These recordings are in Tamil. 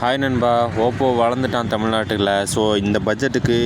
ஹாய் நண்பா, ஓப்போ வளர்ந்துட்டான் தமிழ்நாட்டில். ஸோ இந்த பட்ஜெட்டுக்கு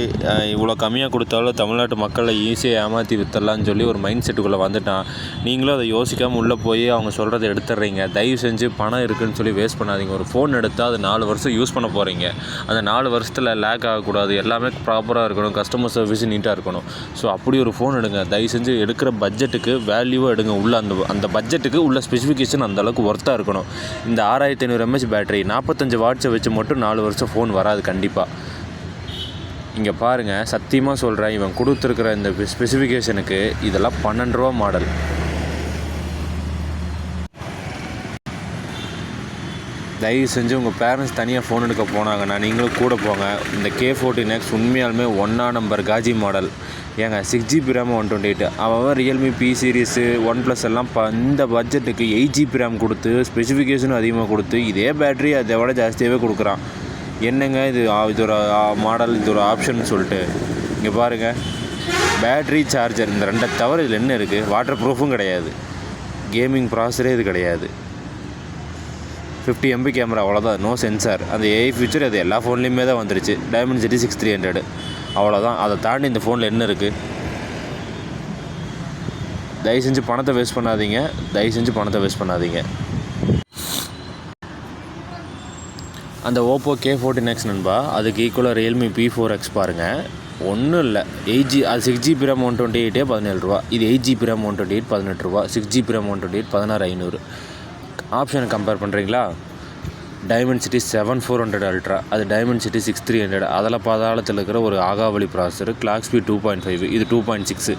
இவ்வளோ கம்மியாக கொடுத்தாலும் தமிழ்நாட்டு மக்களை ஈஸியாக ஏமாற்றி விற்றுடலான்னு சொல்லி ஒரு மைண்ட் செட்டுக்குள்ளே வந்துட்டான். நீங்களும் அதை யோசிக்காமல் உள்ளே போய் அவங்க சொல்கிறத எடுத்துடுறீங்க. தயவு செஞ்சு பணம் இருக்குதுன்னு சொல்லி வேஸ்ட் பண்ணாதீங்க. ஒரு ஃபோன் எடுத்தால் அது 4 வருஷம் யூஸ் பண்ண போகிறீங்க. அந்த 4 வருஷத்தில் லேக் ஆகக்கூடாது, எல்லாமே ப்ராப்பராக இருக்கணும், கஸ்டமர் சர்வீஸ் நீட்டாக இருக்கணும். ஸோ அப்படி ஒரு ஃபோன் எடுங்க. தயவு செஞ்சு எடுக்கிற பட்ஜெட்டுக்கு வேல்யூவாக எடுங்க. உள்ள அந்த பட்ஜெட்டுக்கு உள்ள ஸ்பெசிஃபிகேஷன் அந்தளவுக்கு ஒர்த்தாக இருக்கணும். இந்த 6500 mAh பேட்டரி 45 வாட்ஸ் வச்சு மட்டும் 4 வருஷம் ஃபோன் வராது கண்டிப்பாக. இங்கே பாருங்கள், சத்தியமாக சொல்கிறேன், இவன் கொடுத்துருக்கிற இந்த ஸ்பெசிஃபிகேஷனுக்கு இதெல்லாம் 12 ரூபா மாடல். தயவு செஞ்சு உங்கள் பேரண்ட்ஸ் தனியாக ஃபோன் எடுக்க போனாங்கன்னா நீங்களும் கூட போங்க. இந்த K14X உண்மையாலுமே 1 நம்பர் காஜி மாடல். ஏங்க 6GB RAM 128. அவன் ரியல்மி P சீரீஸு OnePlus எல்லாம் இந்த பட்ஜெட்டுக்கு 8GB RAM கொடுத்து ஸ்பெசிஃபிகேஷனும் அதிகமாக கொடுத்து இதே பேட்ரி அதை விட ஜாஸ்தியாகவே கொடுக்குறான். என்னங்க இது ஒரு மாடல், இது ஒரு ஆப்ஷன் சொல்லிட்டு. இங்கே பாருங்கள், பேட்ரி, சார்ஜர், இந்த 2 தவிர இதில் என்ன இருக்குது? வாட்டர் ப்ரூஃபும் கிடையாது, கேமிங் ப்ராசரே இது கிடையாது, 50 MP கேமரா, அவ்வளோதான். No sensor. அந்த AI ஃபீச்சர் அது எல்லா ஃபோன்லேயுமே தான் வந்துருச்சு. Dimensity 6300, அவ்வளோதான். அதை தாண்டி இந்த ஃபோனில் என்ன இருக்குது? தயவு செஞ்சு பணத்தை வேஸ்ட் பண்ணாதீங்க. அந்த ஓப்போ K14X நண்பா, அதுக்கு ஈக்குவலாக ரியல்மி P4X பாருங்கள். ஒன்றும் இல்லை, 8G, அது 6GB RAM 128 17 ரூபா. இது 8GB RAM 128 18 ரூபா. 6GB RAM 128 16500. ஆப்ஷனை கம்பேர் பண்ணுறீங்களா? Dimensity 7400 Ultra, அது Dimensity 6300. அதில் பாதாளத்தில் இருக்கிற ஒரு ஆகாவளி ப்ராசர், கிளாக் ஸ்பீட் 2.5, இது 2.6.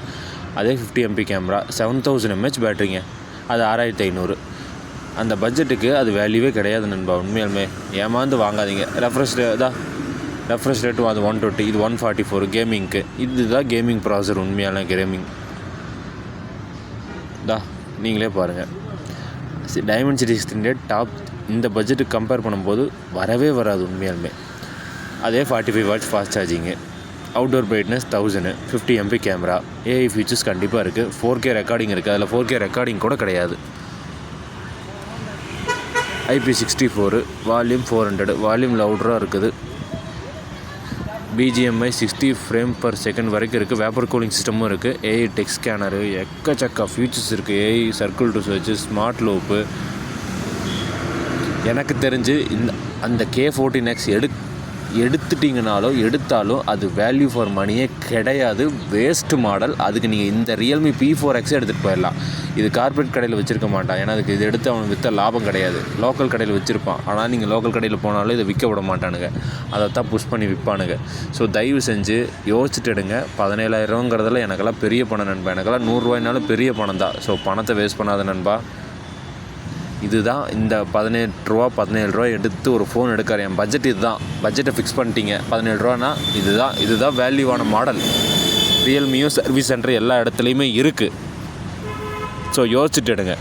அதே 50 MP கேமரா, 7000 mAh பேட்டரிங்க, அது 6500. அந்த பட்ஜெட்டுக்கு அது வேல்யூவே கிடையாது நண்பா. உண்மையாலுமே ஏமாந்து வாங்காதீங்க. ரெஃப்ரெஷ் ரேட்டு அது 120, இது 144 கேமிங்க்கு. இதுதான் கேமிங் ப்ராசர், உண்மையான கேமிங் நீங்களே பாருங்கள். Dimensity 6300 top. இந்த பட்ஜெட்டுக்கு கம்பேர் பண்ணும்போது வரவே வராது உண்மையாலுமே. அதே 45 watts fast charging, outdoor brightness 1000, 50 MP camera, AI features கண்டிப்பாக இருக்குது. 4K ரெக்கார்டிங் இருக்குது. அதில் 4K ரெக்கார்டிங் கூட கிடையாது. IP64, வால்யூம் 400, வால்யூம் லவுடராக இருக்குது. BGMI 60 frame/second வரைக்கும் இருக்குது. வேப்பர் கூலிங் சிஸ்டமும் இருக்குது. AI டெக்ஸ்ட் ஸ்கேனரு, எக்கச்சக்க ஃபீச்சர்ஸ் இருக்குது. AI circle to search, smart loop. எனக்கு தெரிஞ்சு அந்த K14X எடுத்தாலும் அது வேல்யூ ஃபார் மணியே கிடையாது. Waste model. அதுக்கு நீங்கள் இந்த ரியல்மி P4X எடுத்துகிட்டு போயிடலாம். இது கார்பரேட் கடையில் வச்சுருக்க மாட்டான். ஏன்னா அதுக்கு இது எடுத்து அவன் விற்ற லாபம் கிடையாது. லோக்கல் கடையில் வச்சுருப்பான். ஆனால் நீங்கள் லோக்கல் கடையில் போனாலும் இதை விற்க விட மாட்டானுங்க. அதை தான் புஷ் பண்ணி விற்பானுங்க. ஸோ தயவு செஞ்சு யோசிச்சுட்டு எடுங்க. 17000ங்கிறதுல எனக்கெல்லாம் பெரிய பணம் நண்பா. எனக்கெல்லாம் 100 ரூபாய்னாலும் பெரிய பணம் தான். ஸோ பணத்தை வேஸ்ட் பண்ணாத நண்பா. இதுதான் இந்த 18 ரூபா 17 ரூபா எடுத்து ஒரு ஃபோன் எடுக்கார். என் பட்ஜெட் இதுதான். பட்ஜெட்டை ஃபிக்ஸ் பண்ணிட்டீங்க 17 ரூபானா இதுதான் வேல்யூவான மாடல். ரியல்மியும் சர்வீஸ் சென்டர் எல்லா இடத்துலையுமே இருக்குது. ஸோ யோசிச்சுட்டு எடுங்க.